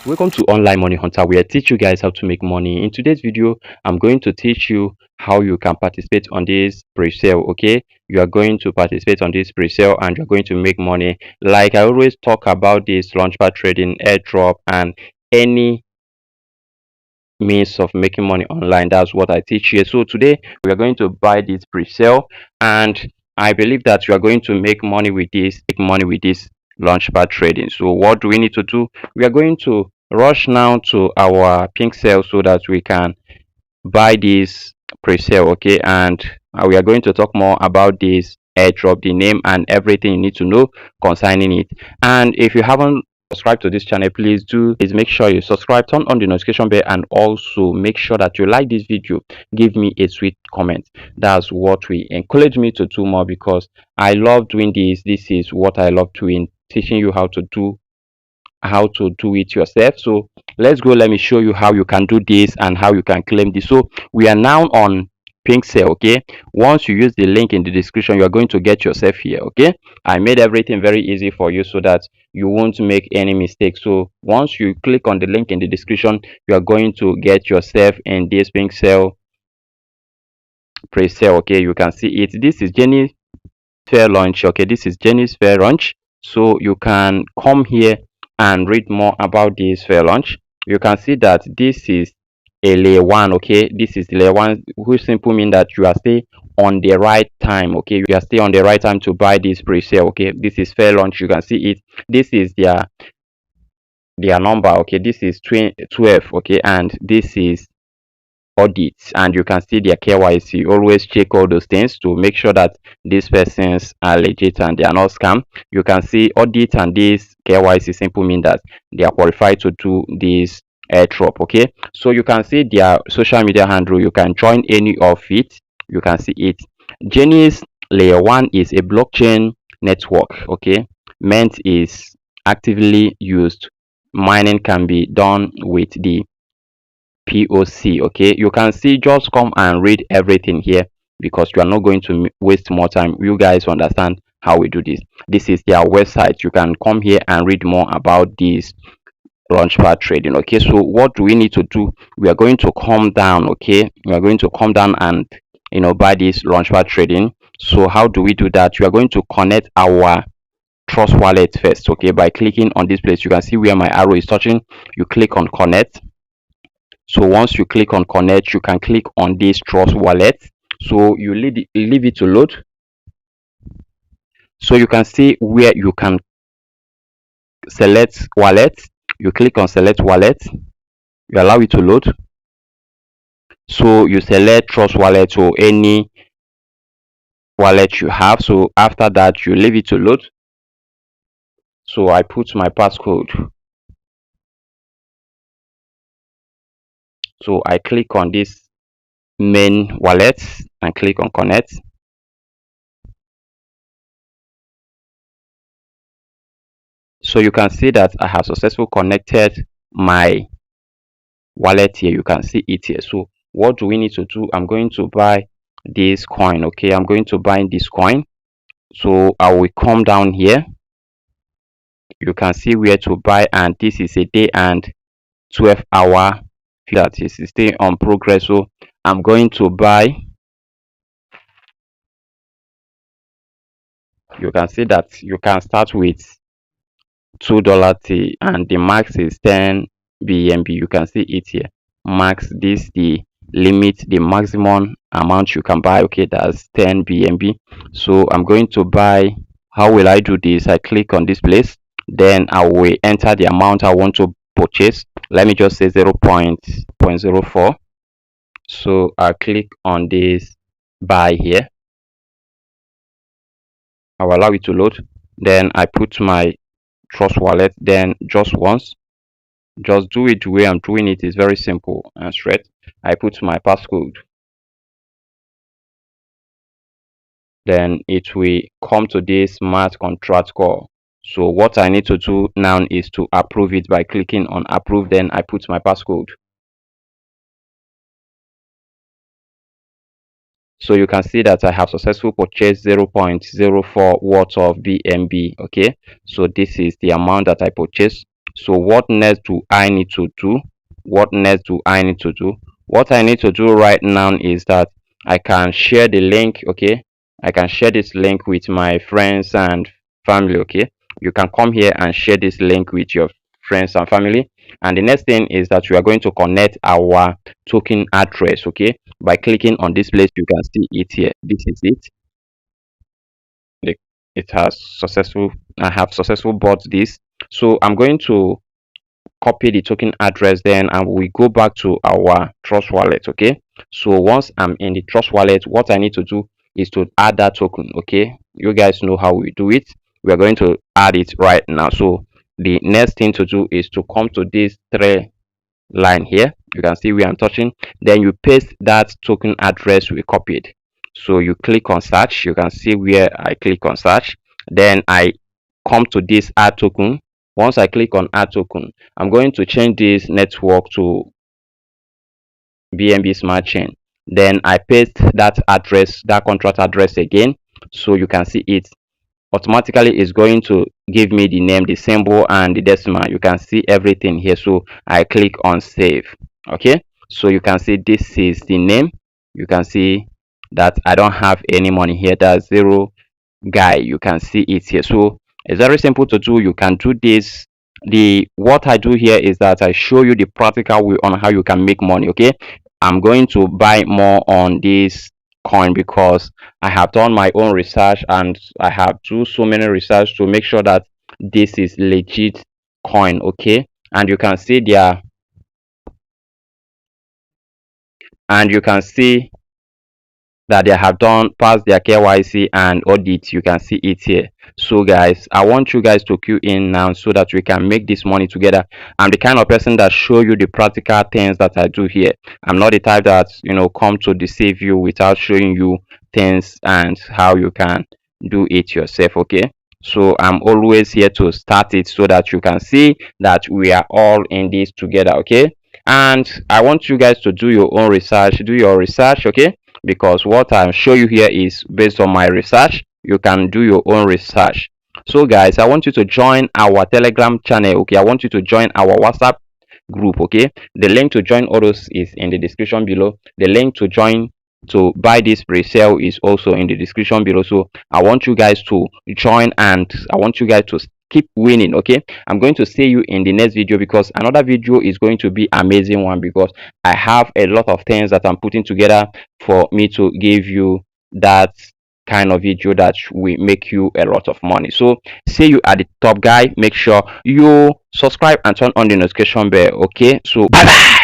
Welcome to Online Money Hunter, where I teach you guys how to make money. In today's video, I'm going to teach you how you can participate on this pre-sale. Okay, you are going to participate on this pre-sale and you're going to make money. Like I always talk about this Launchpad trading, airdrop, and any means of making money online. That's what I teach here. So today we are going to buy this pre-sale, and I believe that you are going to make money with this, Launchpad trading. So what do we need to do? We are going to rush now to our pink sale so that we can buy this pre-sale. Okay, and we are going to talk more about this airdrop, the name and everything you need to know concerning it. And if you haven't subscribed to this channel, please make sure you subscribe, turn on the notification bell, and also make sure that you like this video. Give me a sweet comment. That's what will encourage me to do more, because I love doing this is what I love doing, teaching you how to do it yourself. So let's go. Let me show you how you can do this and how you can claim this. So we are now on pink sale. Okay, once you use the link in the description, you are going to get yourself here. Okay, I made everything very easy for you so that you won't make any mistake. So once you click on the link in the description, you are going to get yourself in this pink sale pre-sale. Okay, you can see it. This is Genais fair launch. Okay, this is Genais fair launch. So you can come here and read more about this fair launch. You can see that this is a layer one. Okay, this is layer one, which simply mean that you are still on the right time. Okay, you are still on the right time to buy this pre-sale. Okay, this is fair launch. You can see it. This is their number. Okay, this is 12. Okay, and this is audits, and you can see their KYC. Always check all those things to make sure that these persons are legit and they are not scam. You can see audit and this KYC simply mean that they are qualified to do this airdrop. Okay, so you can see their social media handle. You can join any of it. You can see it. Genais layer one is a blockchain network. Okay, Mint is actively used. Mining can be done with the POC. Okay, you can see, just come and read everything here, because you are not going to waste more time. You guys understand how we do this. This is their website. You can come here and read more about this Launchpad trading. Okay, so what do we need to do? We are going to come down. Okay, we are going to come down and buy this Launchpad trading. So how do we do that? We are going to connect our Trust wallet first. Okay, by clicking on this place, you can see where my arrow is touching. You click on connect. So once you click on connect, you can click on this Trust wallet. So you leave it to load. So you can see where you can select wallet. You click on select wallet. You allow it to load. So you select Trust wallet or any wallet you have. So after that, you leave it to load. So I put my passcode. So I click on this main wallet and click on connect. So you can see that I have successfully connected my wallet here. You can see it here. So what do we need to do? I'm going to buy this coin. Okay, I'm going to buy this coin. So I will come down here. You can see where to buy, and this is a day and 12-hour that is still on progress. So I'm going to buy. You can see that you can start with $2 and the max is 10 BNB. You can see it here. Max, this the limit, the maximum amount you can buy. Okay, that's 10 BNB. So I'm going to buy. How will I do this? I click on this place, then I will enter the amount I want to purchase. Let me just say 0.04. So I click on this buy here. I will allow it to load. Then I put my Trust wallet. Then just once, just do it the way I'm doing it. Is very simple and straight. I put my passcode. Then it will come to this smart contract call. So what I need to do now is to approve it by clicking on approve. Then I put my passcode. So you can see that I have successfully purchased 0.04 worth of BNB. Okay, so this is the amount that I purchased. So what next do I need to do? What next do I need to do? What I need to do right now is that I can share the link. Okay, I can share this link with my friends and family. Okay, you can come here and share this link with your friends and family. And the next thing is that we are going to connect our token address. Okay, by clicking on this place, you can see it here. This is it. It has successful, I have successful bought this. So I'm going to copy the token address, then and we go back to our trust wallet. Okay, so once I'm in the trust wallet, what I need to do is to add that token. Okay, you guys know how we do it. We are going to add it right now. So the next thing to do is to come to this three line here. You can see where I'm touching. Then you paste that token address we copied. So you click on search. You can see where I click on search. Then I come to this add token. Once I click on add token, I'm going to change this network to BNB Smart Chain. Then I paste that address, that contract address again. So you can see it automatically is going to give me the name, the symbol, and the decimal. You can see everything here. So I click on save. Okay, so you can see this is the name. You can see that I don't have any money here. That's zero guy. You can see it here. So it's very simple to do. You can do this. The what I do here is that I show you the practical way on how you can make money. Okay, I'm going to buy more on this coin because I have done my own research and I have do so many research to make sure that this is legit coin. Okay, and you can see there, and you can see that they have done past their KYC and audit. You can see it here. So guys, I want you guys to queue in now so that we can make this money together. I'm the kind of person that show you the practical things that I do here. I'm not the type that come to deceive you without showing you things and how you can do it yourself. Okay, so I'm always here to start it so that you can see that we are all in this together. Okay, and I want you guys to do your own research. Do your research. Okay, because what I'm show you here is based on my research. You can do your own research. So guys, I want you to join our Telegram channel. Okay, I want you to join our WhatsApp group. Okay, the link to join all those is in the description below. The link to join to buy this pre-sale is also in the description below. So I want you guys to join and I want you guys to keep winning. Okay, I'm going to see you in the next video because another video is going to be amazing one because I have a lot of things that I'm putting together for me to give you that kind of video that will make you a lot of money. So see you at the top, guy. Make sure you subscribe and turn on the notification bell. Okay, so bye bye.